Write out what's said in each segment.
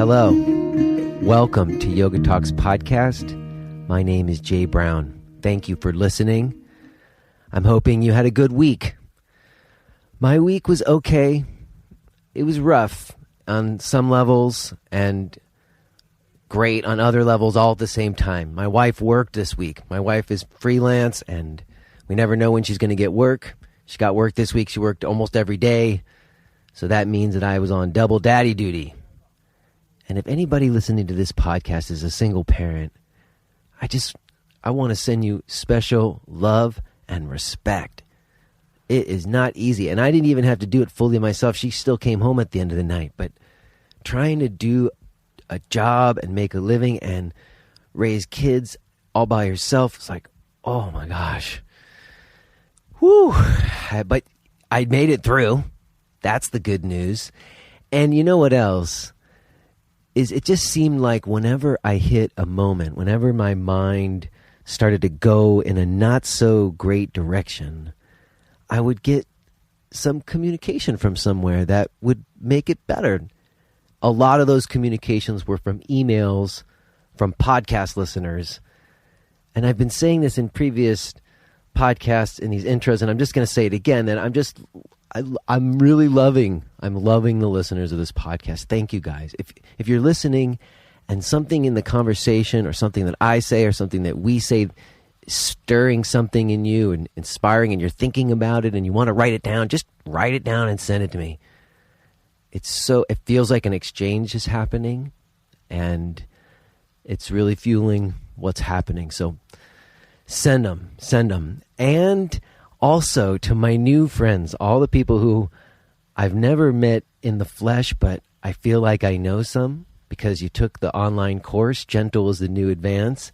Hello. Welcome to Yoga Talks Podcast. My name is Jay Brown. Thank you for listening. I'm hoping you had a good week. My week was okay. It was rough on some levels and great on other levels all at the same time. My wife worked this week. My wife is freelance and we never know when she's going to get work. She got work this week. She worked almost every day. So that means that I was on double daddy duty. And if anybody listening to this podcast is a single parent, I want to send you special love and respect. It is not easy. And I didn't even have to do it fully myself. She still came home at the end of the night. But trying to do a job and make a living and raise kids all by yourself, it's like, oh my gosh. Whew. But I made it through. That's the good news. And you know what else? Is it just seemed like whenever I hit a moment, whenever my mind started to go in a not so great direction, I would get some communication from somewhere that would make it better. A lot of those communications were from emails, from podcast listeners. And I've been saying this in previous podcasts in these intros, and I'm just going to say it again, that I'm loving the listeners of this podcast. Thank you guys. If you're listening and something in the conversation or something that I say or something that we say stirring something in you and inspiring and you're thinking about it and you want to write it down, just write it down and send it to me. It feels like an exchange is happening and it's really fueling what's happening. So send them. And also to my new friends, all the people who I've never met in the flesh, but I feel like I know some because you took the online course, Gentle is the New Advance,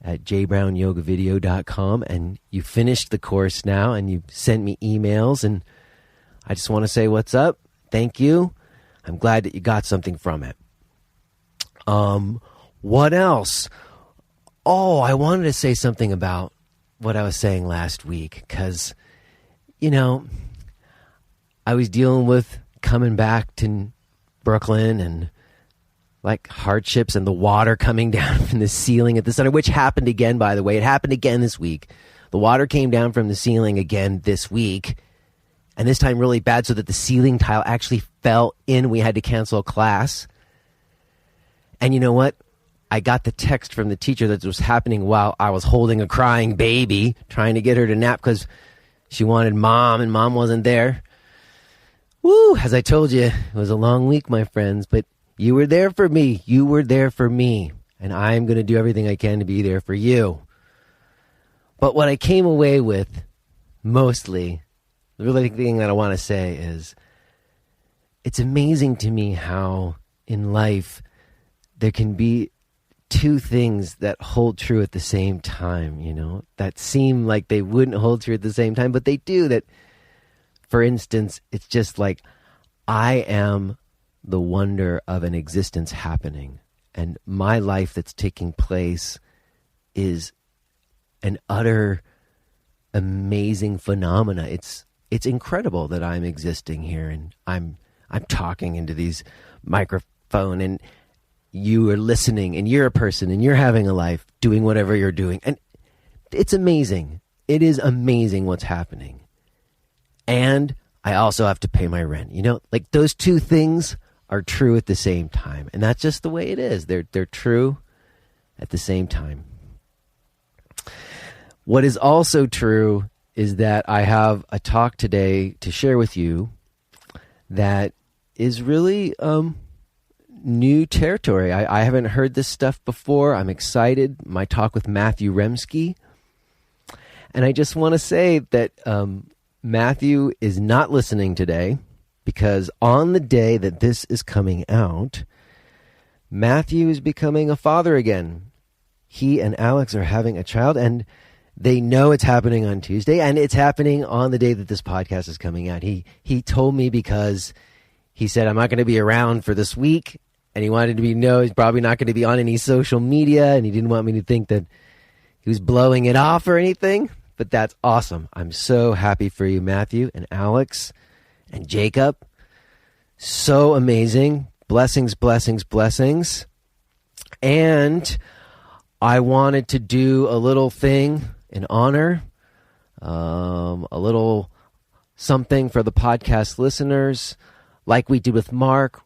at jbrownyogavideo.com, and you finished the course now, and you sent me emails, and I just want to say what's up. Thank you. I'm glad that you got something from it. What else? Oh, I wanted to say something about what I was saying last week, because, I was dealing with coming back to Brooklyn and like hardships and the water coming down from the ceiling at the center, which happened again, by the way. It happened again this week. The water came down from the ceiling again this week, and this time really bad so that the ceiling tile actually fell in. We had to cancel class. And you know what? I got the text from the teacher that was happening while I was holding a crying baby, trying to get her to nap because she wanted mom and mom wasn't there. Woo! As I told you, it was a long week, my friends, but you were there for me. You were there for me. And I'm going to do everything I can to be there for you. But what I came away with mostly, the really thing that I want to say is, it's amazing to me how in life there can be two things that hold true at the same time, that seem like they wouldn't hold true at the same time, but they do. That, for instance, it's just like I am the wonder of an existence happening, and my life that's taking place is an utter amazing phenomena. It's incredible that I'm existing here and I'm talking into these microphone and you are listening and you're a person and you're having a life doing whatever you're doing. And it's amazing. It is amazing what's happening. And I also have to pay my rent. Like those two things are true at the same time. And that's just the way it is. They're true at the same time. What is also true is that I have a talk today to share with you that is really new territory. I haven't heard this stuff before. I'm excited. My talk with Matthew Remski. And I just want to say that Matthew is not listening today because on the day that this is coming out, Matthew is becoming a father again. He and Alex are having a child, and they know it's happening on Tuesday, and it's happening on the day that this podcast is coming out. He told me because he said, I'm not going to be around for this week, and he wanted to know he's probably not going to be on any social media, and he didn't want me to think that he was blowing it off or anything. But that's awesome. I'm so happy for you, Matthew and Alex and Jacob. So amazing. Blessings, blessings, blessings. And I wanted to do a little thing in honor, a little something for the podcast listeners, like we did with Mark.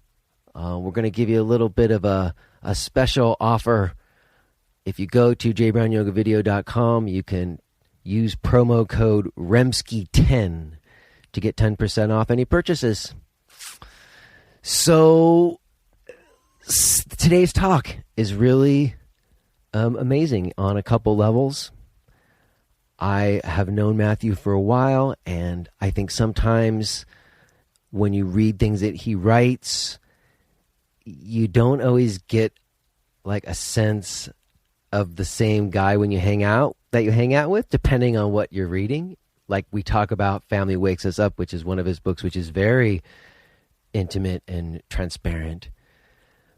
We're going to give you a little bit of a special offer. If you go to jbrownyogavideo.com, you can use promo code Remski10 to get 10% off any purchases. So today's talk is really amazing on a couple levels. I have known Matthew for a while, and I think sometimes when you read things that he writes, you don't always get like a sense of the same guy when you hang out with, depending on what you're reading. Like we talk about Family Wakes Us Up, which is one of his books, which is very intimate and transparent.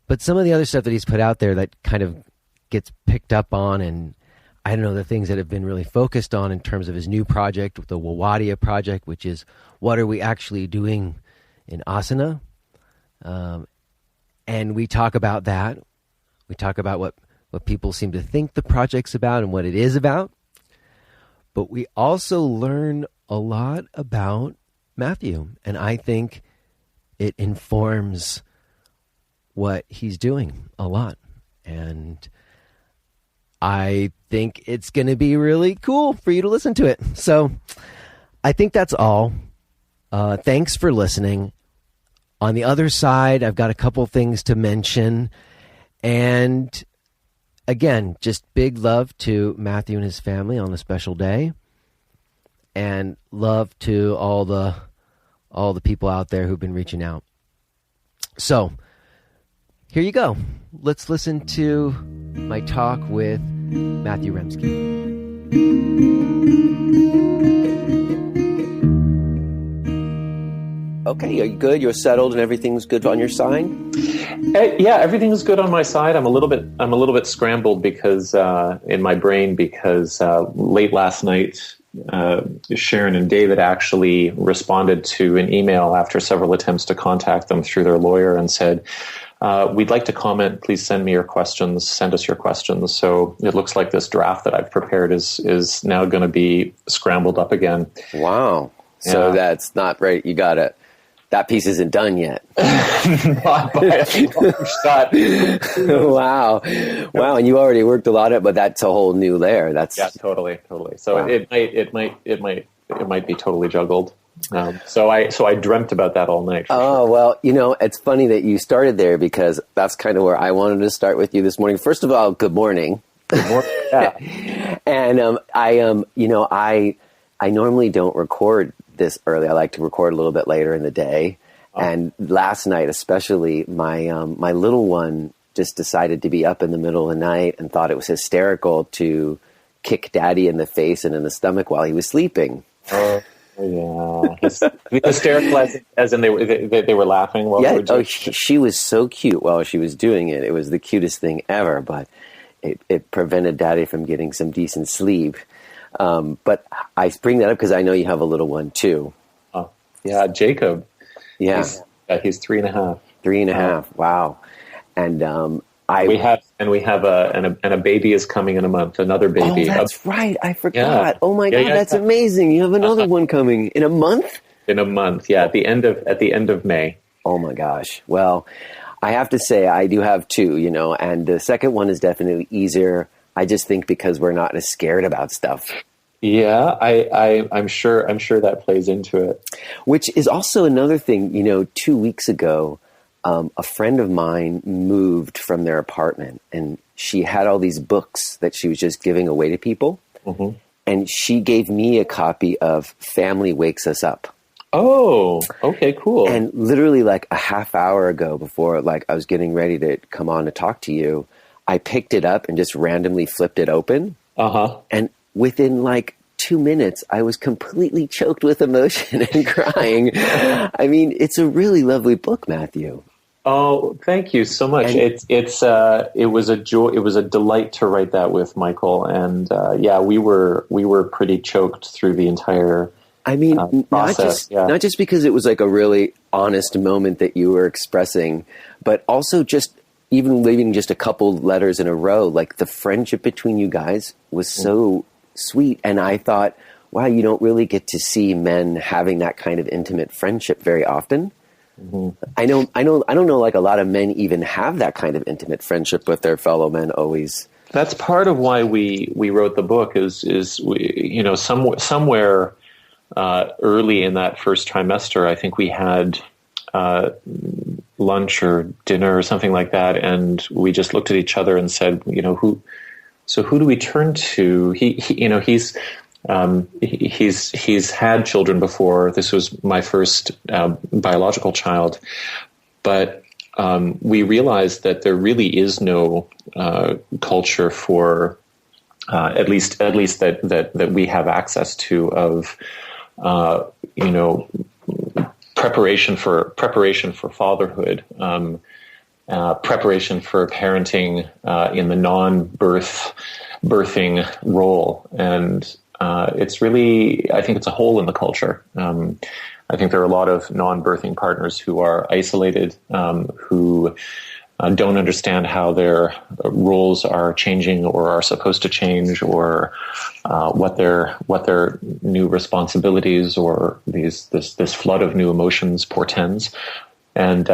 But some of the other stuff that he's put out there that kind of gets picked up on, and I don't know, the things that have been really focused on in terms of his new project, the WAWADIA project, which is what are we actually doing in Asana? And we talk about that. We talk about what people seem to think the project's about and what it is about. But we also learn a lot about Matthew, and I think it informs what he's doing a lot. And I think it's going to be really cool for you to listen to it. So I think that's all. Thanks for listening. On the other side, I've got a couple things to mention. And again, just big love to Matthew and his family on a special day. And love to all the people out there who've been reaching out. So here you go. Let's listen to my talk with Matthew Remski. Okay, are you good? You're settled and everything's good on your side? Yeah, everything's good on my side. I'm a little bit scrambled because in my brain because late last night Sharon and David actually responded to an email after several attempts to contact them through their lawyer and said, we'd like to comment. Please send me your questions. Send us your questions. So it looks like this draft that I've prepared is now going to be scrambled up again. Wow. So that's not right. You got it. That piece isn't done yet. Not by a long shot. Wow. And you already worked a lot of it, but that's a whole new layer. Totally. So wow. it might be totally juggled. So I dreamt about that all night. Oh, well, it's funny that you started there because that's kind of where I wanted to start with you this morning. First of all, good morning. Good morning. Yeah. And I normally don't record this early. I like to record a little bit later in the day. Oh. And last night, especially, my little one just decided to be up in the middle of the night and thought it was hysterical to kick Daddy in the face and in the stomach while he was sleeping. Yeah, hysterical as in they were laughing while they were doing it. She was so cute while she was doing it. It was the cutest thing ever, but it prevented Daddy from getting some decent sleep. But I bring that up because I know you have a little one too. Yeah, Jacob. Yeah, he's 3.5. 3.5. Wow, and we have a baby is coming in a month. Another baby. Oh, that's right. I forgot. Yeah. Oh my God, that's amazing. You have another one coming in a month. In a month, yeah. At the end of May. Oh my gosh. Well, I have to say I do have two. And the second one is definitely easier. I just think because we're not as scared about stuff. Yeah, I'm sure that plays into it. Which is also another thing. 2 weeks ago, a friend of mine moved from their apartment, and she had all these books that she was just giving away to people. Mm-hmm. And she gave me a copy of Family Wakes Us Up. Oh, okay, cool. And literally like a half hour ago, before I was getting ready to come on to talk to you, I picked it up and just randomly flipped it open. Uh-huh. And within 2 minutes, I was completely choked with emotion and crying. I mean, it's a really lovely book, Matthew. Oh, thank you so much. And it was a joy. It was a delight to write that with Michael. And we were pretty choked through the entire process. Not just because it was a really honest moment that you were expressing, but also just even leaving just a couple letters in a row, like the friendship between you guys was so sweet. And I thought, wow, you don't really get to see men having that kind of intimate friendship very often. Mm-hmm. I don't know, like a lot of men even have that kind of intimate friendship with their fellow men always. That's part of why we wrote the book is we, somewhere early in that first trimester, I think we had lunch or dinner or something like that, and we just looked at each other and said, who do we turn to? He's had children before. This was my first biological child, but we realized that there really is no culture for at least that we have access to of preparation for fatherhood, preparation for parenting in the birthing role, and it's really, I think it's a hole in the culture. I think there are a lot of non-birthing partners who are isolated, who don't understand how their roles are changing or are supposed to change, or what their new responsibilities or this flood of new emotions portends. And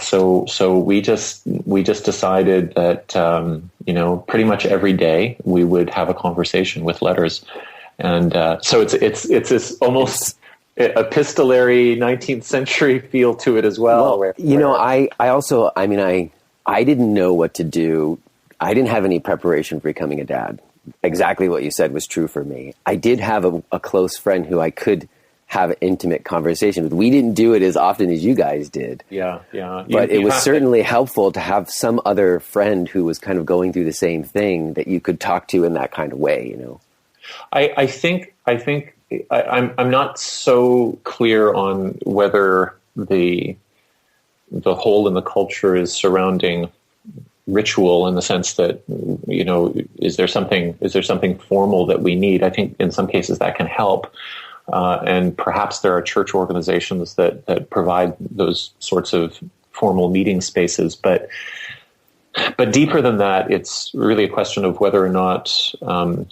so we just decided that pretty much every day we would have a conversation with letters, and so it's this almost epistolary 19th century feel to it as well. I didn't know what to do. I didn't have any preparation for becoming a dad. Exactly what you said was true for me. I did have a close friend who I could have intimate conversation with. We didn't do it as often as you guys did. Yeah. But it was certainly helpful to have some other friend who was kind of going through the same thing that you could talk to in that kind of way, I think I'm not so clear on whether the hole in the culture is surrounding ritual in the sense that, is there something formal that we need? I think in some cases that can help. And perhaps there are church organizations that provide those sorts of formal meeting spaces, but deeper than that, it's really a question of whether or not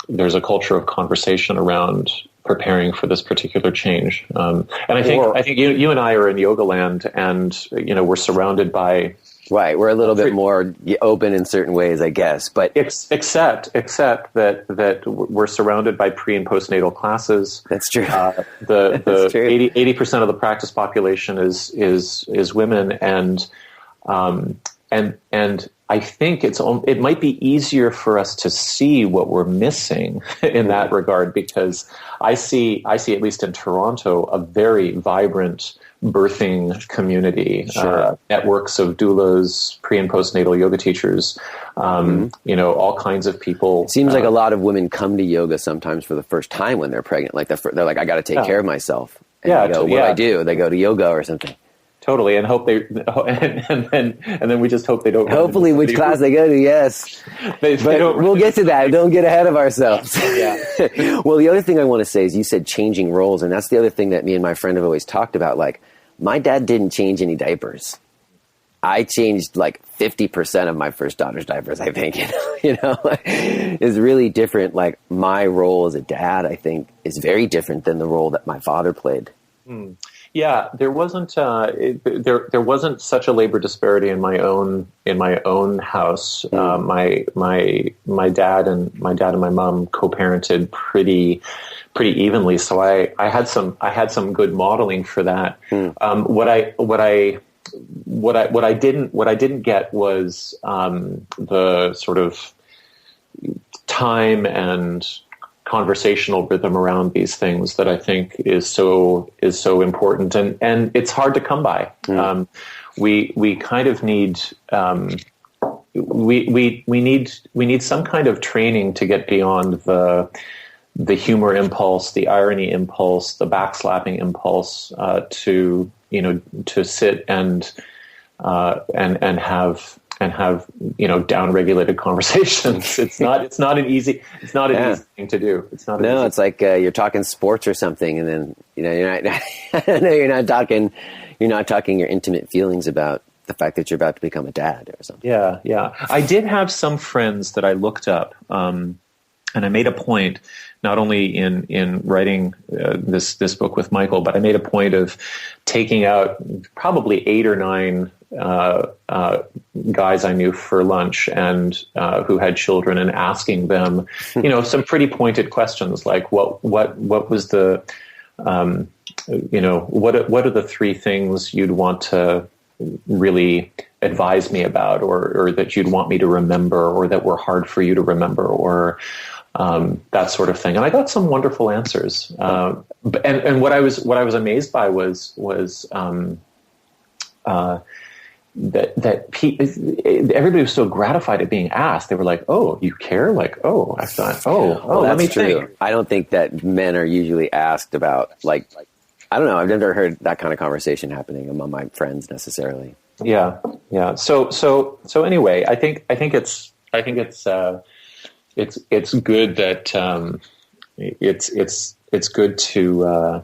there's a culture of conversation around preparing for this particular change. And I think you and I are in yoga land, and we're surrounded by. Right, we're a little bit more open in certain ways, I guess. But except that we're surrounded by pre and postnatal classes. That's true. The 80% of the practice population is women, and I think it might be easier for us to see what we're missing in that regard, because I see at least in Toronto a very vibrant birthing community, networks of doulas, pre and postnatal yoga teachers, all kinds of people. It seems like a lot of women come to yoga sometimes for the first time when they're pregnant. Like they're like, I got to take care of myself. And they go, what do I do? They go to yoga or something. Totally, and hope and then we just hope they don't. Hopefully, which class they go to, yes. We'll get to that. Don't get ahead of ourselves. Yeah. Well, the other thing I want to say is you said changing roles, and that's the other thing that me and my friend have always talked about. Like, my dad didn't change any diapers. I changed like 50% of my first daughter's diapers, I think. It's really different. Like, my role as a dad, I think, is very different than the role that my father played. Mm. Yeah, there wasn't there wasn't such a labor disparity in my own house. My dad and my mom co-parented pretty evenly, so I had some good modeling for that. What I didn't get was the sort of time and conversational rhythm around these things that I think is so important, and it's hard to come by. We kind of need we need some kind of training to get beyond the humor impulse, the irony impulse, the backslapping impulse, to sit and have have, down-regulated conversations. It's not an easy thing to do. It's not. No, it's like you're talking sports or something, and then you're not. No, you're not talking. You're not talking your intimate feelings about the fact that you're about to become a dad or something. Yeah. I did have some friends that I looked up, and I made a point, not only in writing this book with Michael, but I made a point of taking out probably 8 or 9 guys I knew for lunch and who had children, and asking them, some pretty pointed questions like what was the, what are the 3 things you'd want to really advise me about, or that you'd want me to remember, or that were hard for you to remember, or that sort of thing. And I got some wonderful answers. And what I was amazed by was that everybody was so gratified at being asked. They were like, "Oh, you care?" Like, "Oh, I thought, well, let me that's true. think." I don't think that men are usually asked about, like, I don't know. I've never heard that kind of conversation happening among my friends necessarily. Yeah. So anyway, I think it's good that it's good to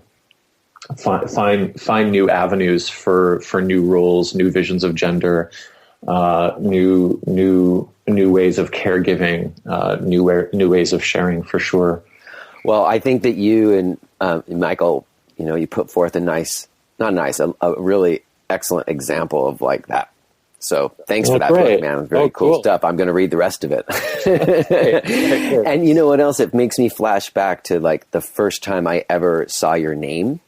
find new avenues for new roles, new visions of gender, new ways of caregiving, new ways of sharing, for sure. Well, I think that you and Michael, you put forth a really excellent example of like that. So thanks for that book, man. It's very cool stuff. I'm going to read the rest of it. And you know what else? It makes me flash back to like the first time I ever saw your name.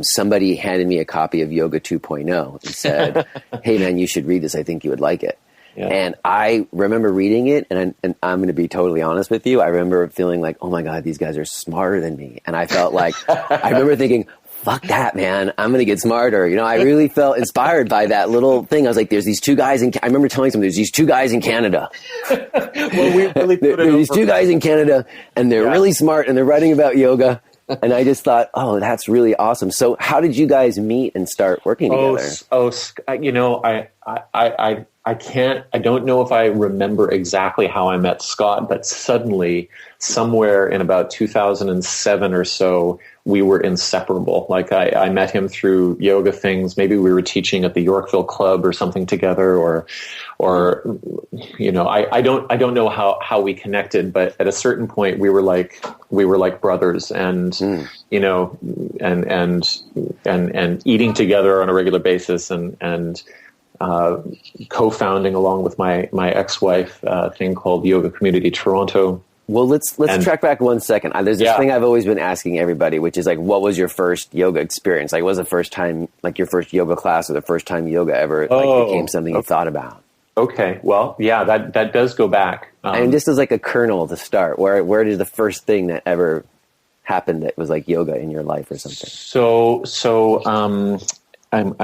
Somebody handed me a copy of Yoga 2.0 and said, "Hey man, you should read this. I think you would like it." Yeah. And I remember reading it, and I'm going to be totally honest with you. I remember feeling like, oh my God, these guys are smarter than me. And I felt like, I remember thinking, fuck that, man. I'm going to get smarter. I really felt inspired by that little thing. I was like, there's these 2 guys I remember telling someone, there's these 2 guys in Canada. Well, we really put there's these 2 guys in Canada, and they're really smart, and they're writing about yoga. And I just thought, oh, that's really awesome. So how did you guys meet and start working together? I don't know if I remember exactly how I met Scott, but suddenly somewhere in about 2007 or so, we were inseparable. Like I met him through yoga things. Maybe we were teaching at the Yorkville Club or something together, or I don't know how we connected, but at a certain point we were like brothers, and and eating together on a regular basis, and co-founding along with my ex-wife a thing called Yoga Community Toronto. Well, let's track back 1 second. There's this thing I've always been asking everybody, which is like, what was your first yoga experience? Like, what was the first time, like your first yoga class, or the first time yoga ever became something you thought about? Okay, well, yeah, that does go back. And just as like a kernel to start, where did the first thing that ever happened that was like yoga in your life or something? So I'm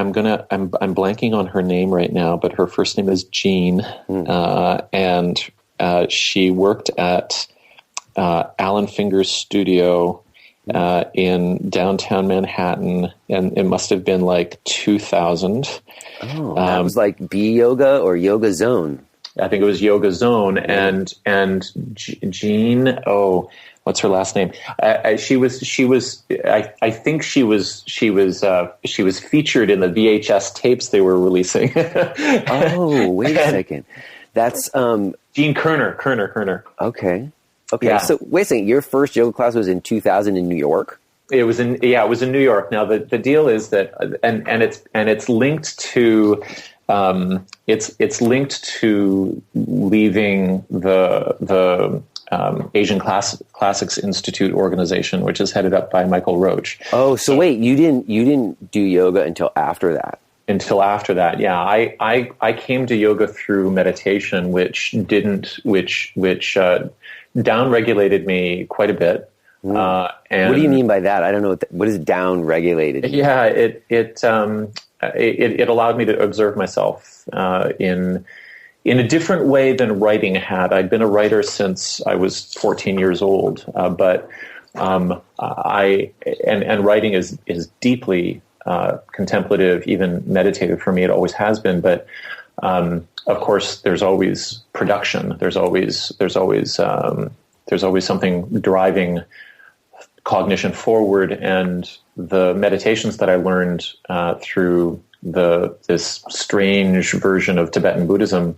blanking on her name right now, but her first name is Jean, and she worked at Alan Finger's studio in downtown Manhattan, and it must have been like 2000. Oh, that was like B Yoga or Yoga Zone. I think it was Yoga Zone, and Jean. Oh, what's her last name? I think she was featured in the VHS tapes they were releasing. Oh, wait a second. That's Jean Kerner. Okay. Yeah. So wait a second. Your first yoga class was in 2000 in New York? It was in New York. Now the deal is that, and it's linked to, it's linked to leaving the Asian Classics Institute organization, which is headed up by Michael Roach. Oh, so wait, you didn't do yoga until after that? Until after that, yeah. I came to yoga through meditation, which downregulated me quite a bit. And what do you mean by that? I don't know what is downregulated. Yeah, it allowed me to observe myself in a different way than writing had. I'd been a writer since I was 14 years old, but writing is deeply contemplative, even meditative for me. It always has been, but Of course, there's always production. There's always something driving cognition forward. And the meditations that I learned through this strange version of Tibetan Buddhism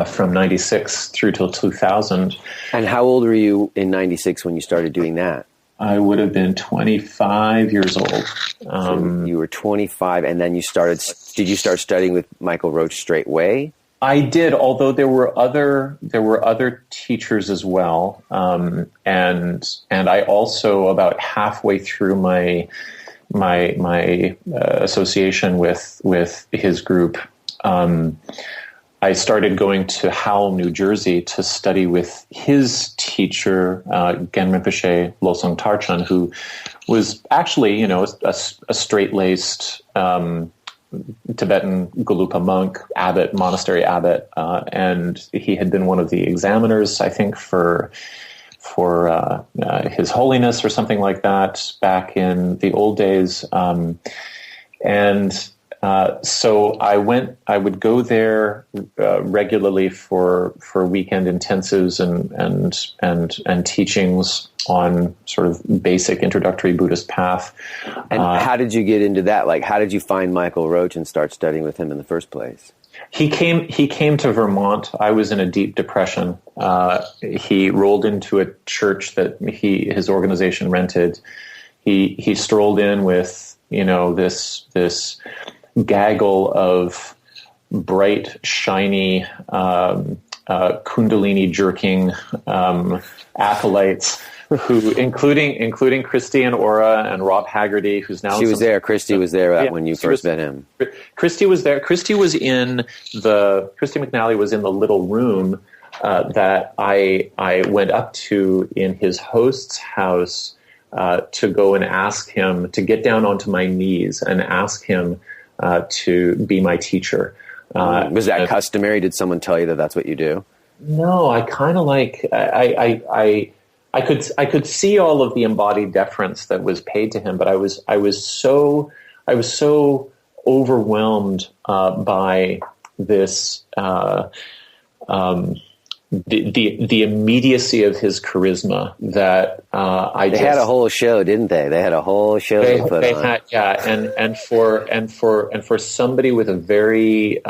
from 96 through till 2000. And how old were you in 96 when you started doing that? I would have been 25 years old. So you were 25, and then did you start studying with Michael Roach straight away? I did, although there were other teachers as well. And I also, about halfway through my association with his group, I started going to Howell, New Jersey to study with his teacher, Gen Rinpoche Losong Tarchan, who was actually, a straight-laced Tibetan Gelugpa monk, abbot, monastery abbot, and he had been one of the examiners, I think, for His Holiness or something like that back in the old days. So I would go there regularly for weekend intensives and teachings on sort of basic introductory Buddhist path. And how did you get into that? Like, how did you find Michael Roach and start studying with him in the first place? He came to Vermont. I was in a deep depression. He rolled into a church that his organization rented. He strolled in with, this gaggle of bright, shiny, kundalini jerking acolytes, who, including Christy and Aura and Rob Haggerty, who's now... She was there. Christy was there when you first met him. Christy was there. Christy McNally was in the little room that I went up to in his host's house to go and ask him, to get down onto my knees and ask him to be my teacher. Was that customary? Did someone tell you that that's what you do? No, I kind of I could see all of the embodied deference that was paid to him, but I was so overwhelmed by this the immediately of his charisma that they had a whole show, didn't they? They had a whole show to put on. And for somebody with a very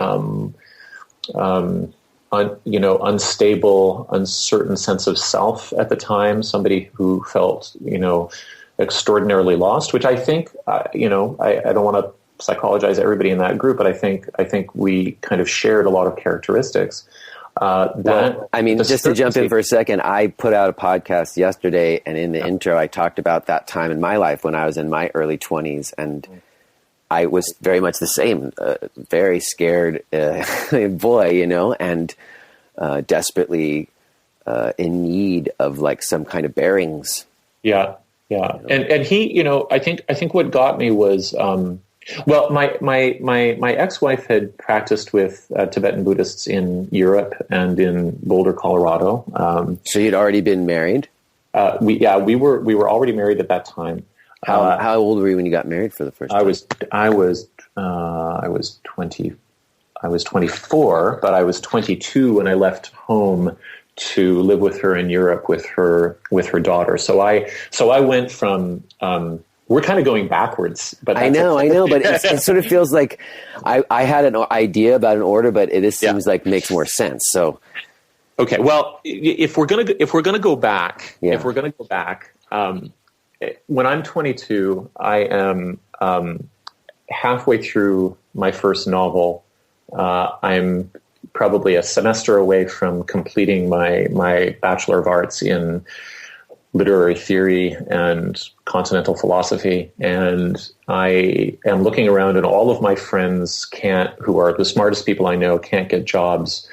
unstable, uncertain sense of self at the time, somebody who felt extraordinarily lost, which I think I don't want to psychologize everybody in that group, but I think we kind of shared a lot of characteristics. Just to jump in for a second, I put out a podcast yesterday, and in the intro, I talked about that time in my life when I was in my early 20s, and I was very much the same, very scared boy, and desperately in need of like some kind of bearings. Yeah. And he, I think what got me was, my ex-wife had practiced with Tibetan Buddhists in Europe and in Boulder, Colorado. So you'd already been married? We were already married at that time. How old were you when you got married for the first time? I was 24, but I was 22 when I left home to live with her in Europe with her daughter. So I went from we're kind of going backwards, but I know, but it sort of feels like I had an idea about an order, but it seems like makes more sense. So, okay, well, if we're gonna go back, when I'm 22, I am halfway through my first novel. I'm probably a semester away from completing my Bachelor of Arts in literary theory and continental philosophy, and I am looking around, and all of my friends who are the smartest people I know, can't get jobs.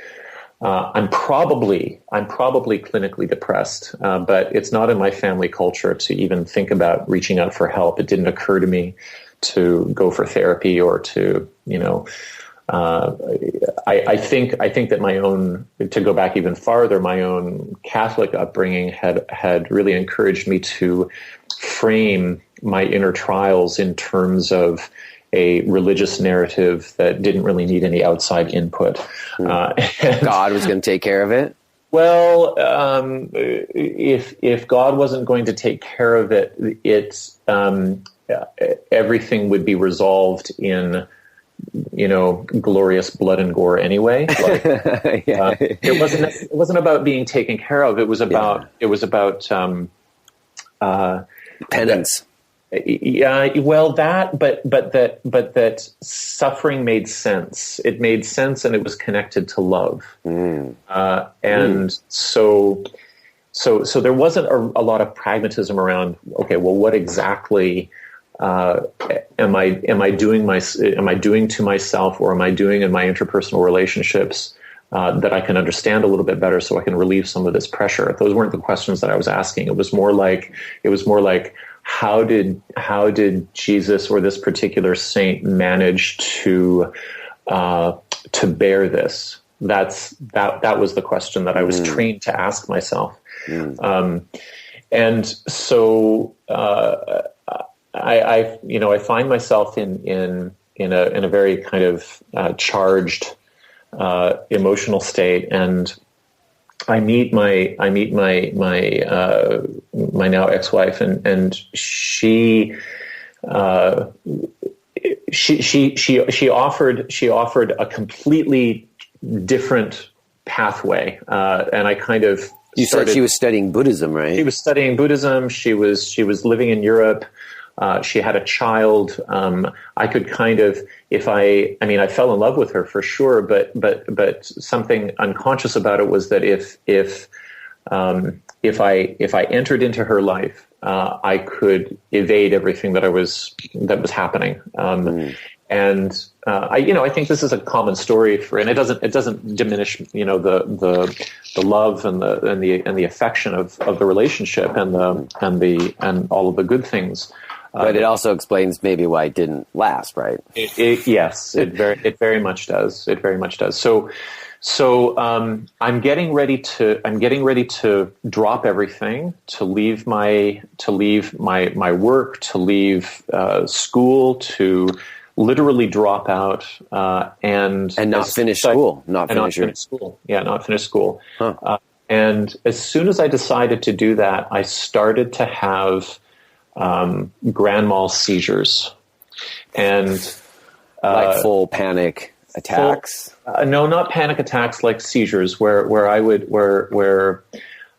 I'm probably clinically depressed, but it's not in my family culture to even think about reaching out for help. It didn't occur to me to go for therapy or to, I think that to go back even farther, my own Catholic upbringing had really encouraged me to frame my inner trials in terms of a religious narrative that didn't really need any outside input. God was going to take care of it? Well, if God wasn't going to take care of it, everything would be resolved in, glorious blood and gore anyway. Like, it wasn't about being taken care of. It was about penance. Yeah, well, but that suffering made sense. It made sense, and it was connected to love. So there wasn't a lot of pragmatism around. Okay, well, what exactly am I doing to myself, or am I doing in my interpersonal relationships that I can understand a little bit better, so I can relieve some of this pressure? Those weren't the questions that I was asking. It was more like how did Jesus or this particular saint manage to bear this? That was the question that I was trained to ask myself. And so I find myself in a very kind of charged emotional state, and I meet my now ex-wife, and she offered a completely different pathway, and I kind of said she was studying Buddhism, right? She was studying Buddhism. She was living in Europe. She had a child. I could kind of, I fell in love with her for sure, but something unconscious about it was that if I entered into her life, I could evade everything that was happening. And I think this is a common story and it doesn't diminish, the love and the affection of the relationship and all of the good things. But it also explains maybe why it didn't last, right? Yes, it very much does. It very much does. So I'm getting ready to drop everything, to leave my work, to leave school, to literally drop out and not finish school. Not finish school. Huh. And as soon as I decided to do that, I started to have grand mal seizures, and like full panic attacks. No, not panic attacks, like seizures, where I would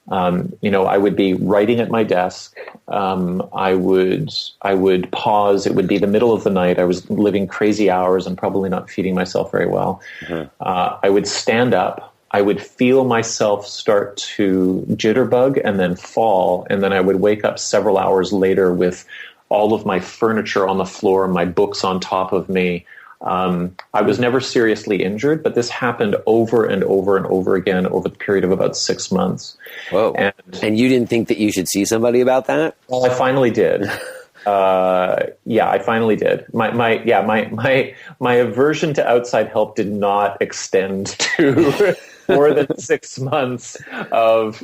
I would be writing at my desk. I would pause. It would be the middle of the night. I was living crazy hours and probably not feeding myself very well. I would stand up. I would feel myself start to jitterbug and then fall. And then I would wake up several hours later with all of my furniture on the floor, my books on top of me. I was never seriously injured, but this happened over and over and over again over the period of about 6 months. Whoa. And you didn't think that you should see somebody about that? Well, I finally did. I finally did. My aversion to outside help did not extend to more than 6 months of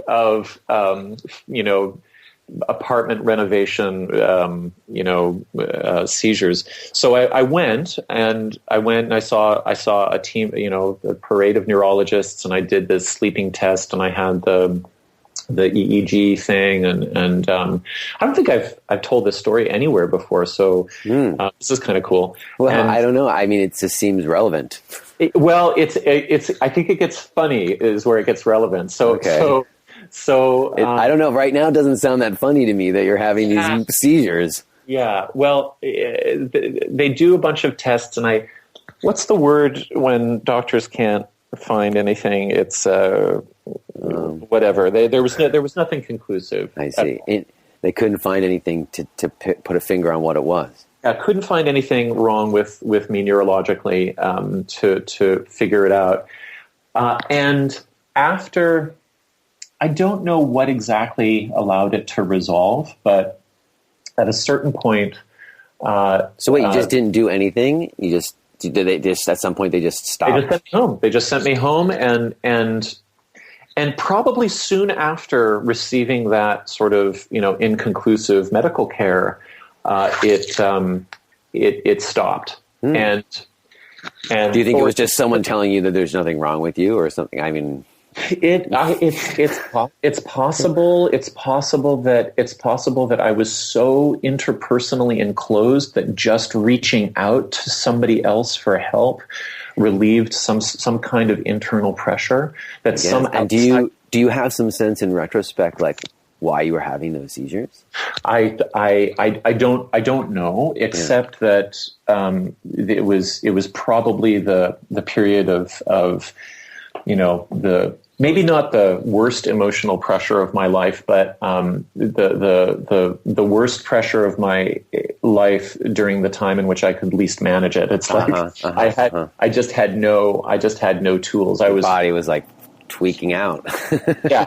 apartment renovation, seizures. So I went and I saw a team, a parade of neurologists, and I did this sleeping test, and I had the EEG thing, and I don't think I've told this story anywhere before, so this is kind of cool. Well, and I don't know. I mean, it just seems relevant. It's. I think it gets funny is where it gets relevant. So okay. So I don't know. Right now, it doesn't sound that funny to me that you're having these seizures. Yeah. Well, they do a bunch of tests, and what's the word when doctors can't find anything? It's whatever. There was nothing conclusive. I see. They couldn't find anything to put a finger on what it was. I couldn't find anything wrong with me neurologically to figure it out. And after, I don't know what exactly allowed it to resolve, but at a certain point. So wait, you just didn't do anything? At some point they just stopped? They just sent me home, and probably soon after receiving that sort of, inconclusive medical care, it stopped. And do you think it was just someone telling you that there's nothing wrong with you or something? I mean, it's possible that I was so interpersonally enclosed that just reaching out to somebody else for help relieved some kind of internal pressure that some outside. And do you have some sense in retrospect, like why you were having those seizures? I don't know, except that it was probably the period of maybe not the worst emotional pressure of my life, but the worst pressure of my life during the time in which I could least manage it. It's like I just had no tools. Your body was like tweaking out. Yeah,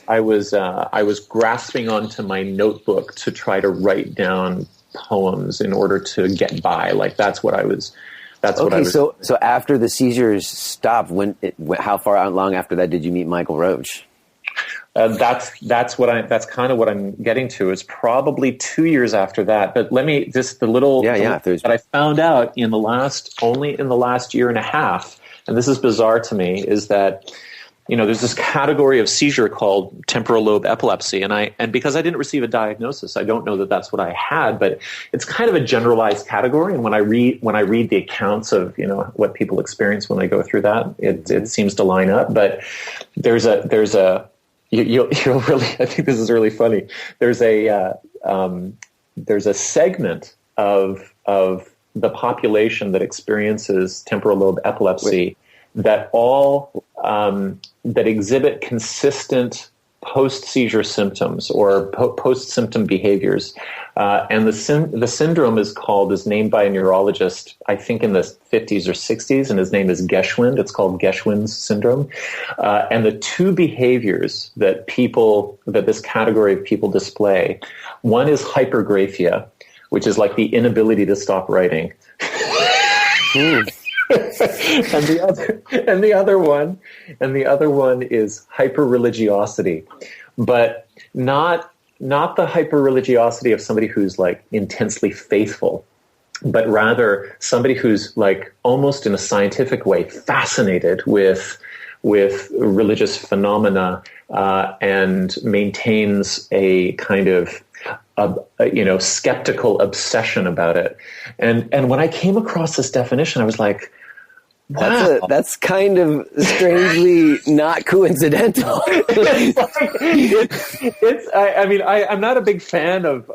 I was grasping onto my notebook to try to write down poems in order to get by. Like that's what I was. So after the seizures stopped, how far long after that did you meet Michael Roach? That's kind of what I'm getting to. It's probably 2 years after that. But let me that I found out only in the last year and a half, and this is bizarre to me, is that there's this category of seizure called temporal lobe epilepsy, and because I didn't receive a diagnosis, I don't know that that's what I had, but it's kind of a generalized category. And when I read the accounts of what people experience when they go through that, it seems to line up. But you'll really, I think this is really funny. There's a segment of the population that experiences temporal lobe epilepsy that exhibit consistent post-seizure symptoms or post-symptom behaviors. And the syndrome is named by a neurologist, I think in the 50s or 60s, and his name is Geschwind. It's called Geschwind's syndrome. And the two behaviors that this category of people display, one is hypergraphia, which is like the inability to stop writing. and the other one is hyper-religiosity, but not the hyper-religiosity of somebody who's like intensely faithful, but rather somebody who's like almost in a scientific way fascinated with religious phenomena and maintains a kind of skeptical obsession about it. And when I came across this definition, I was like, wow. That's kind of strangely not coincidental. I'm not a big fan of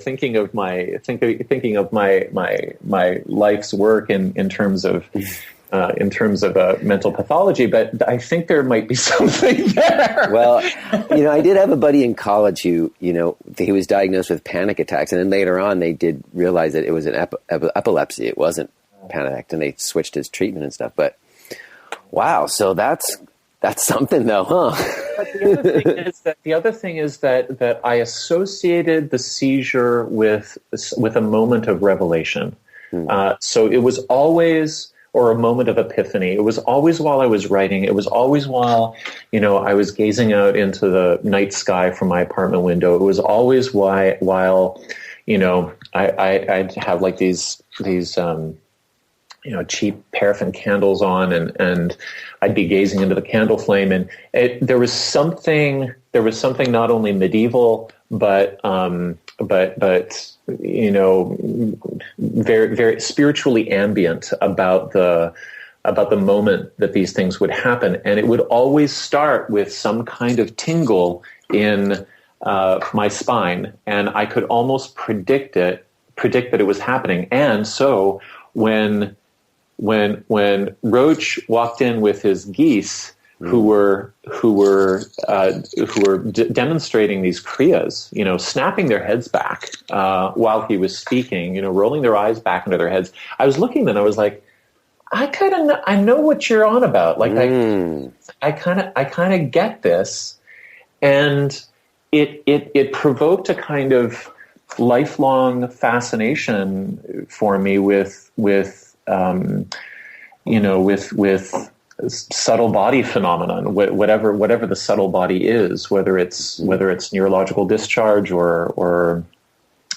thinking of my life's work in terms of mental pathology, but I think there might be something there. Well, I did have a buddy in college who, he was diagnosed with panic attacks, and then later on they did realize that it was an epilepsy. It wasn't panic, and they switched his treatment and stuff. But wow, so that's something though, huh? But the other thing is that I associated the seizure with a moment of revelation. So it was always, or a moment of epiphany. It was always while I was writing. It was always while, I was gazing out into the night sky from my apartment window. It was always while I'd have like these cheap paraffin candles on, and I'd be gazing into the candle flame, and there was something not only medieval, but very, very spiritually ambient about the moment that these things would happen. And it would always start with some kind of tingle in my spine, and I could almost predict that it was happening. And so when Roach walked in with his geese, who were demonstrating these kriyas, snapping their heads back while he was speaking, rolling their eyes back into their heads. I was looking, and I was like, I know what you're on about. Like I kind of get this, and it provoked a kind of lifelong fascination for me with subtle body phenomenon, whatever the subtle body is, whether it's neurological discharge or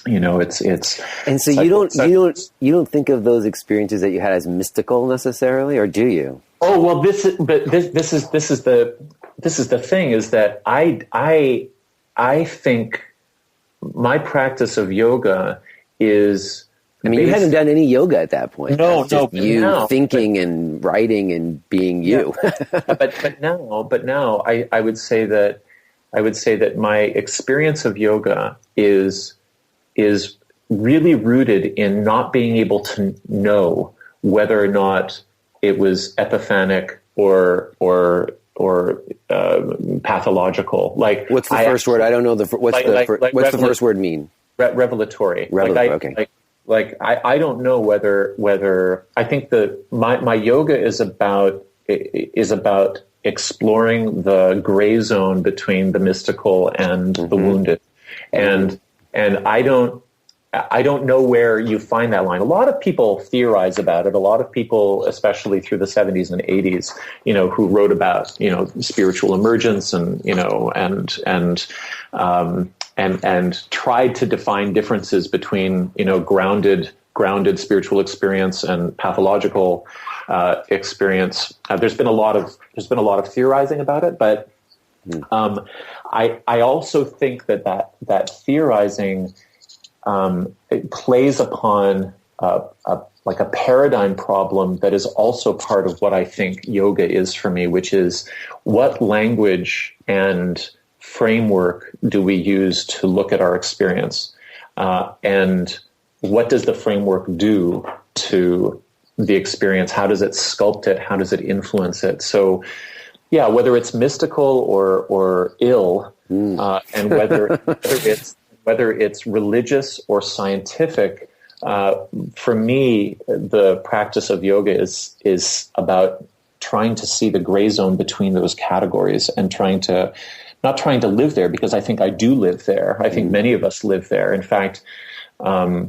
And so you don't think of those experiences that you had as mystical necessarily, or do you? Oh, well, this is the thing, is that I think my practice of yoga is. I mean, you hadn't done any yoga at that point. No, thinking and writing and being you. but now I would say that my experience of yoga is really rooted in not being able to know whether or not it was epiphanic or pathological. Like, what's the first word? I don't know what's the first word mean? Revelatory. Okay. I don't know whether I think that my yoga is about exploring the gray zone between the mystical and the wounded, and I don't know where you find that line. A lot of people theorize about it. A lot of people, especially through the 70s and 80s, who wrote about, spiritual emergence and tried to define differences between, grounded spiritual experience and pathological experience. There's been a lot of theorizing about it, but I also think that theorizing it plays upon a paradigm problem that is also part of what I think yoga is for me, which is what language and framework do we use to look at our experience, and what does the framework do to the experience? How does it sculpt it? How does it influence it? So, yeah, whether it's mystical or ill, and whether it's religious or scientific, for me, the practice of yoga is about trying to see the gray zone between those categories and not trying to live there, because I think I do live there. I think many of us live there. In fact, I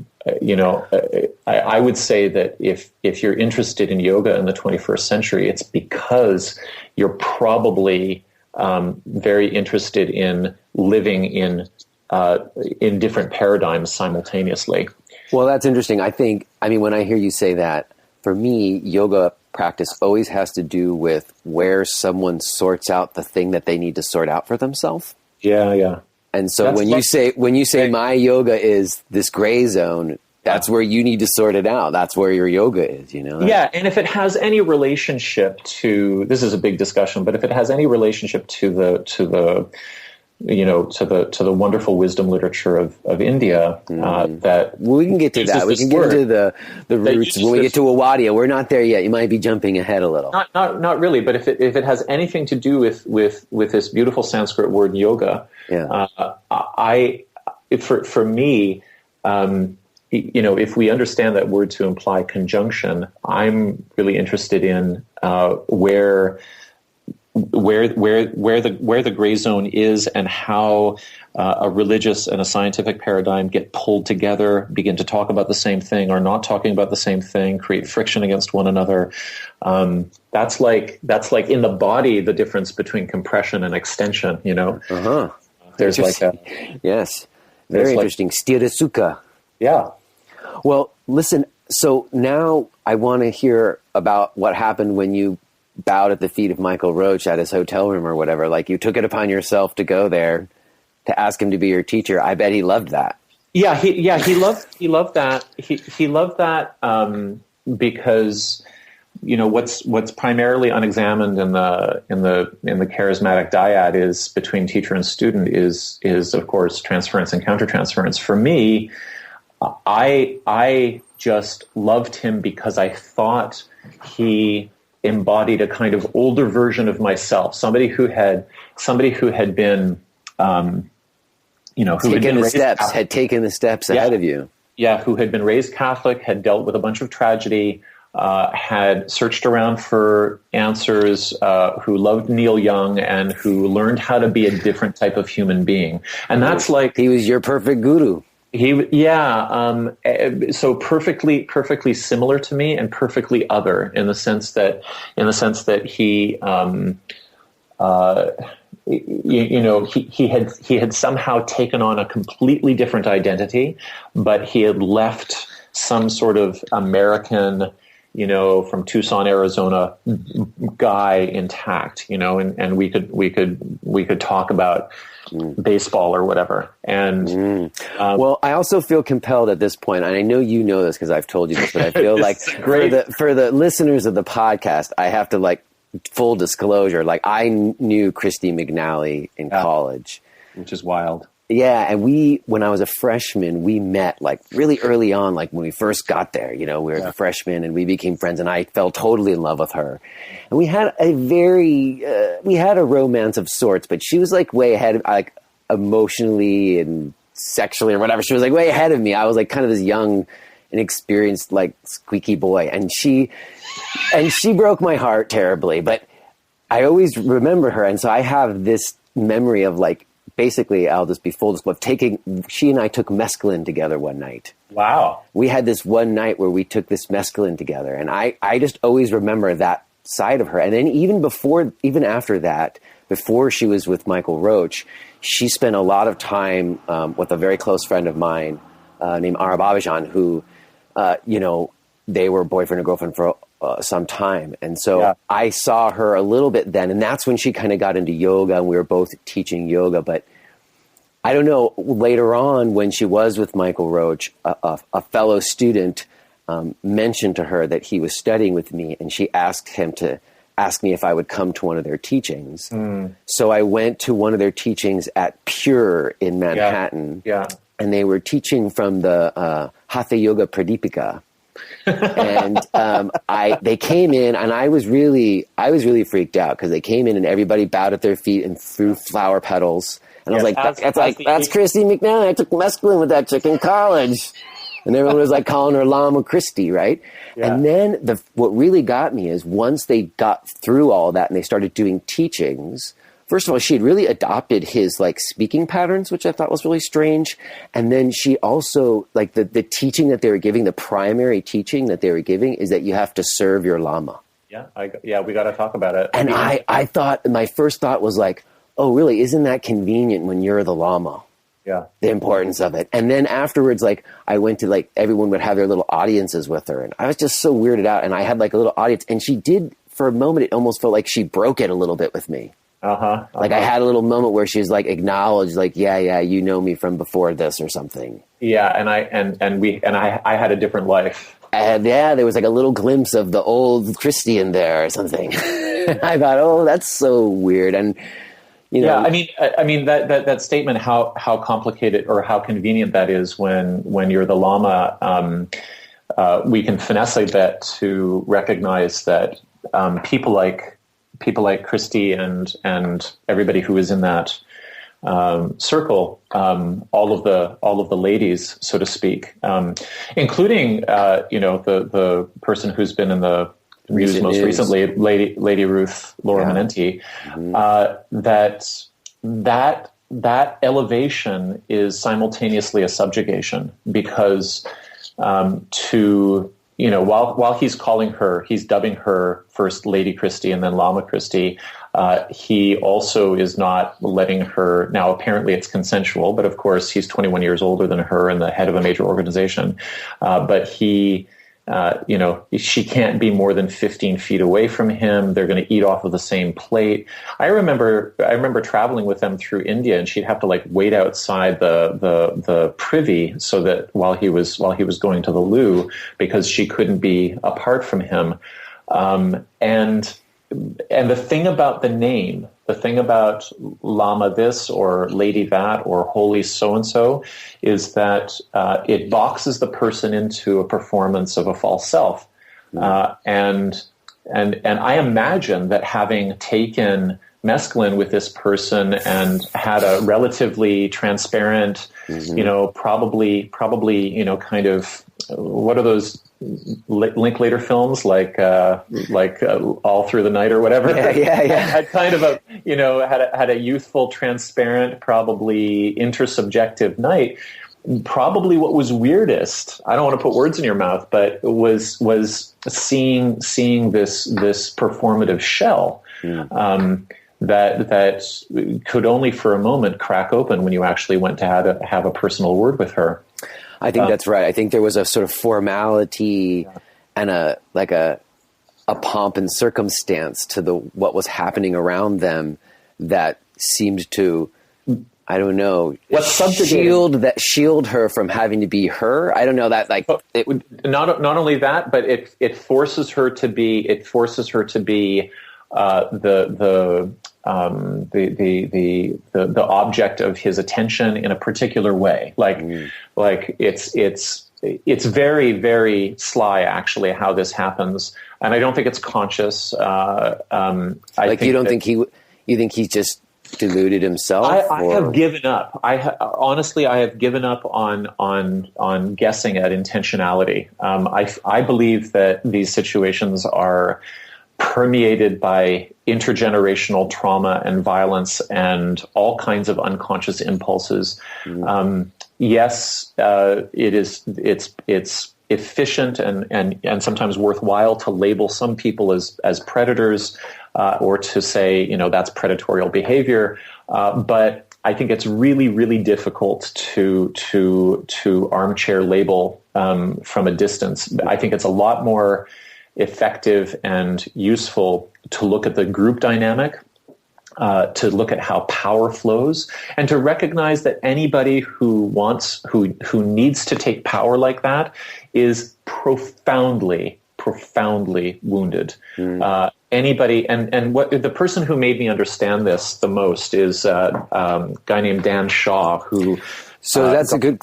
would say that if you're interested in yoga in the 21st century, it's because you're probably very interested in living in different paradigms simultaneously. Well, that's interesting. When I hear you say that, for me, yoga practice always has to do with where someone sorts out the thing that they need to sort out for themselves. Yeah. And so when you say my yoga is this gray zone, that's where you need to sort it out. That's where your yoga is, Yeah, and if it has any relationship to, this is a big discussion, but if it has any relationship to the wonderful wisdom literature of India, that we can get to that. We can get into the roots when we get to WAWADIA. We're not there yet. You might be jumping ahead a little. Not really. But if it has anything to do with this beautiful Sanskrit word yoga, for me, if we understand that word to imply conjunction, I'm really interested in where the gray zone is, and how a religious and a scientific paradigm get pulled together, begin to talk about the same thing or not talking about the same thing, create friction against one another. That's like in the body, the difference between compression and extension. There's like a yes, very interesting. Sthira Sukha. Yeah. Well, listen. So now I want to hear about what happened when you bowed at the feet of Michael Roach at his hotel room or whatever. Like, you took it upon yourself to go there to ask him to be your teacher. I bet he loved that. He loved that. He loved that because what's primarily unexamined in the charismatic dyad is between teacher and student is of course transference and countertransference. For me, I just loved him because I thought he embodied a kind of older version of myself, somebody who had been, had taken the steps ahead of you. Yeah, who had been raised Catholic, had dealt with a bunch of tragedy, had searched around for answers, who loved Neil Young, and who learned how to be a different type of human being. And that's like, he was your perfect guru. So perfectly similar to me and perfectly other in the sense that he he had somehow taken on a completely different identity, but he had left some sort of American, from Tucson, Arizona guy intact, and we could talk about baseball or whatever. And well, I also feel compelled at this point, and I know you know this because I've told you this, but I feel like for the listeners of the podcast, I have to full disclosure, I knew Christy McNally in college, which is wild. Yeah, and when I was a freshman, we met really early on, when we first got there. We were freshmen, and we became friends, and I fell totally in love with her. And we had a romance of sorts, but she was way ahead, emotionally and sexually or whatever. She was way ahead of me. I was kind of this young, inexperienced, squeaky boy, and she broke my heart terribly. But I always remember her, and so I have this memory of basically, I'll just be full disclosure, she and I took mescaline together one night. Wow. We had this one night where we took this mescaline together, and I just always remember that side of her. And then even after that, before she was with Michael Roach, she spent a lot of time with a very close friend of mine named Ara Babajan, who, they were boyfriend and girlfriend for some time. And so I saw her a little bit then, and that's when she kind of got into yoga, and we were both teaching yoga. But I don't know, later on when she was with Michael Roach, a fellow student mentioned to her that he was studying with me, and she asked him to ask me if I would come to one of their teachings. So I went to one of their teachings at Pure in Manhattan. And they were teaching from the Hatha Yoga Pradipika. And they came in, and I was really freaked out because they came in and everybody bowed at their feet and threw flower petals. And I was that's Christy McNally. I took mescaline with that chick in college. And everyone was calling her Lama Christy, right? Yeah. And then what really got me is once they got through all that and they started doing teachings, first of all, she had really adopted his speaking patterns, which I thought was really strange. And then she also the teaching that they were giving, the primary teaching that they were giving is that you have to serve your lama. Yeah, we got to talk about it. And I thought, my first thought was oh, really? Isn't that convenient when you're the lama? Yeah. The importance of it. And then afterwards, I went to everyone would have their little audiences with her, and I was just so weirded out. And I had a little audience, and she did, for a moment, it almost felt like she broke it a little bit with me. I had a little moment where she was acknowledged, yeah, you know me from before this or something. Yeah. And I had a different life. And there was a little glimpse of the old Christy in there or something. I thought, oh, that's so weird. And, Yeah, I mean that statement, how complicated or how convenient that is when you're the lama. We can finesse that to recognize that people like Christy and everybody who is in that circle, all of the ladies, so to speak, including the person who's been in the news most recently, Lady Ruth Laura Manenti, that elevation is simultaneously a subjugation because while he's calling her, he's dubbing her first Lady Christie and then Lama Christie, he also is not letting her, now apparently it's consensual, but of course he's 21 years older than her and the head of a major organization, but he... she can't be more than 15 feet away from him. They're going to eat off of the same plate. I remember traveling with them through India, and she'd have to wait outside the privy so that while he was going to the loo, because she couldn't be apart from him. And the thing about the name, the thing about Lama this or Lady that or Holy so-and-so is that it boxes the person into a performance of a false self. And I imagine that having taken mescaline with this person and had a relatively transparent, probably, kind of, what are those Linklater films like All Through the Night or whatever? Yeah. Had kind of had a youthful, transparent, probably intersubjective night. Probably what was weirdest, I don't want to put words in your mouth, but was seeing this performative shell. that could only for a moment crack open when you actually went to have a personal word with her. I think that's right. I think there was a sort of formality and a pomp and circumstance to what was happening around them that seemed to, I don't know, shield her from having to be her. I don't know that not only that, but it forces her to be the object of his attention in a particular way. Like it's very, very sly actually how this happens, and I don't think it's conscious. You think he just deluded himself? I have given up. Honestly, I have given up on guessing at intentionality. I believe that these situations are permeated by intergenerational trauma and violence and all kinds of unconscious impulses. Yes, it's efficient and sometimes worthwhile to label some people as predators, or to say, that's predatorial behavior. But I think it's really, really difficult to armchair label from a distance. I think it's a lot more effective and useful to look at the group dynamic, to look at how power flows, and to recognize that anybody who needs to take power like that is profoundly wounded. Anybody, and what the person who made me understand this the most is a guy named Dan Shaw, who. So that's a good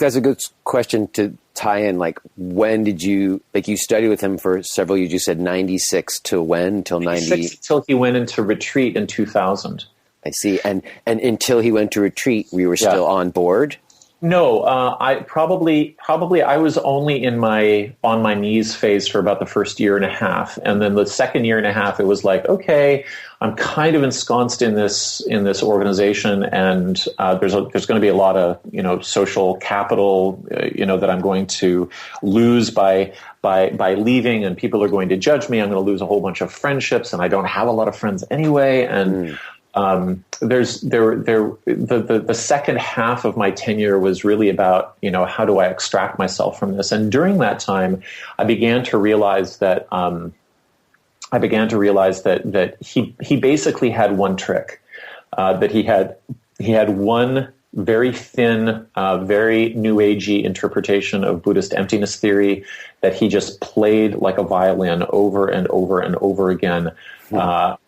question to tie in. Like, when did you studied with him for several years? You said 96 till when? Till 90? Till he went into retreat in 2000. I see. And until he went to retreat, we were still on board? No, I probably I was only in my on my knees phase for about the first year and a half, and then the second year and a half, it was like, okay, I'm kind of ensconced in this organization, and there's going to be a lot of social capital that I'm going to lose by leaving, and people are going to judge me. I'm going to lose a whole bunch of friendships, and I don't have a lot of friends anyway, and. The second half of my tenure was really about, how do I extract myself from this? And during that time, I began to realize that he basically had one trick, that he had one very thin, very new agey interpretation of Buddhist emptiness theory that he just played like a violin over and over and over again.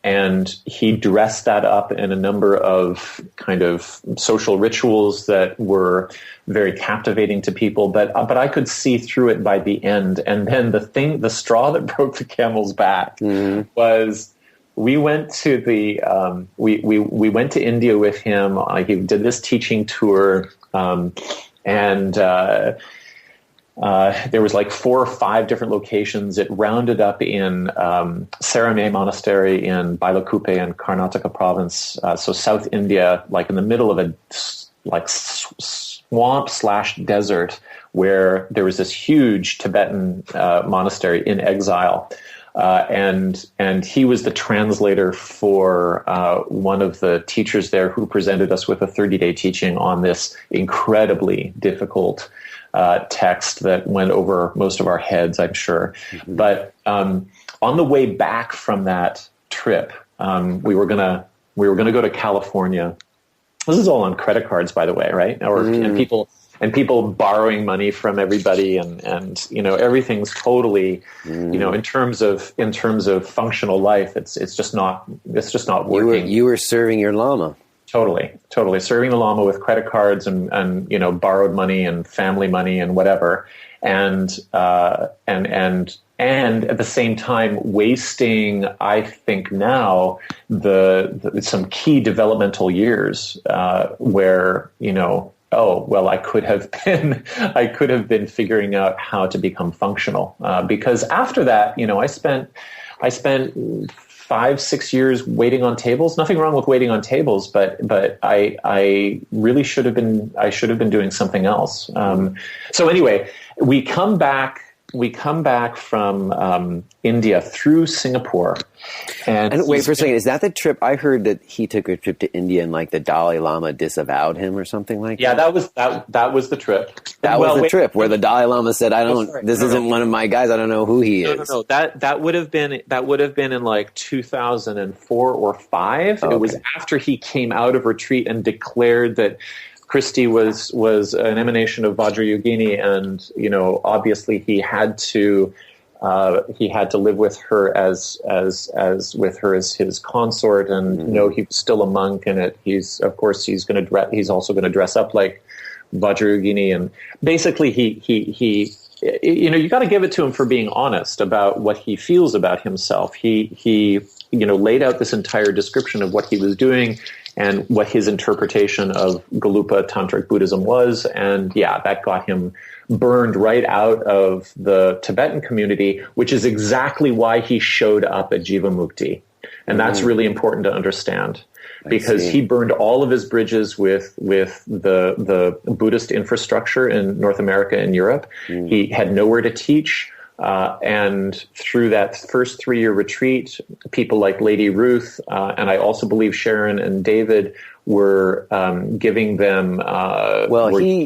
And he dressed that up in a number of kind of social rituals that were very captivating to people, but I could see through it by the end. And then the straw that broke the camel's back was we went to we went to India with him. He did this teaching tour, and there was like 4 or 5 different locations. It rounded up in Saramay Monastery in Bailakuppe in Karnataka province, so South India, like in the middle of a swamp/desert, where there was this huge Tibetan monastery in exile. And he was the translator for one of the teachers there, who presented us with a 30-day teaching on this incredibly difficult text that went over most of our heads, I'm sure. Mm-hmm. But on the way back from that trip, we were gonna go to California. This is all on credit cards, by the way, right? And people borrowing money from everybody, and everything's totally, in terms of functional life, it's just not working. You were serving your Lama. Totally serving the Lama with credit cards and borrowed money and family money and whatever, and at the same time wasting, I think now, some key developmental years where I could have been figuring out how to become functional, because after that, I spent 5-6 years waiting on tables. Nothing wrong with waiting on tables, but I really should have been doing something else. So anyway, we come back we come back from India through Singapore. And wait for a second, is that the trip? I heard that he took a trip to India and like the Dalai Lama disavowed him or something like that. Yeah, that was the trip. That was the trip where the Dalai Lama said, this isn't one of my guys. I don't know who he is. No. That would have been in like 2004 or 5. Okay. It was after he came out of retreat and declared that Christy was an emanation of Vajrayogini, and obviously he had to live with her as his consort, and he was still a monk, and he's also going to dress up like Vajrayogini, and basically he you got to give it to him for being honest about what he feels about himself. He laid out this entire description of what he was doing and what his interpretation of Galupa Tantric Buddhism was. And that got him burned right out of the Tibetan community, which is exactly why he showed up at Jivamukti. And that's really important to understand, because he burned all of his bridges with the Buddhist infrastructure in North America and Europe. He had nowhere to teach. And through that first 3-year retreat, people like Lady Ruth, and I also believe Sharon and David were giving them.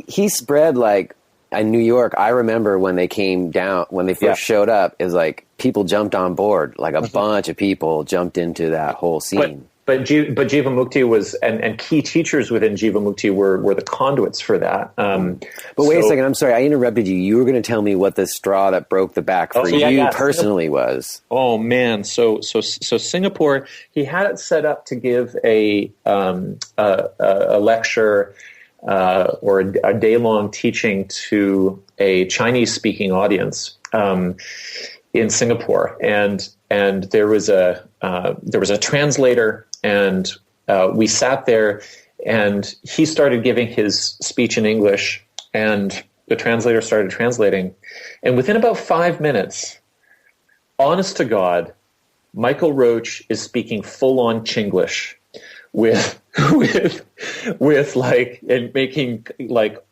He spread like in New York. I remember when they came down, when they first showed up, it was like people jumped on board, like a bunch of people jumped into that whole scene. But Jivamukti was, and key teachers within Jivamukti were the conduits for that. But wait a second, I'm sorry, I interrupted you. You were going to tell me what the straw that broke the back for you personally was. Oh man, so Singapore, he had it set up to give a lecture or a day-long teaching to a Chinese-speaking audience in Singapore, and there was a translator. And we sat there, and he started giving his speech in English, and the translator started translating. And within about 5 minutes, honest to God, Michael Roach is speaking full-on Chinglish with like, and making like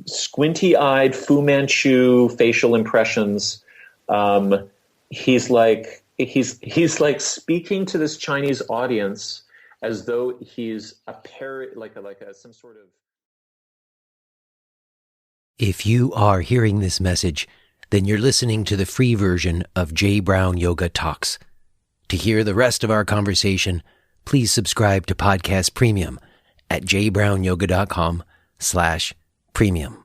squinty-eyed Fu Manchu facial impressions. He's like speaking to this Chinese audience as though he's a parrot, like some sort of. If you are hearing this message, then you're listening to the free version of J. Brown Yoga Talks. To hear the rest of our conversation, please subscribe to Podcast Premium at jbrownyoga.com/premium.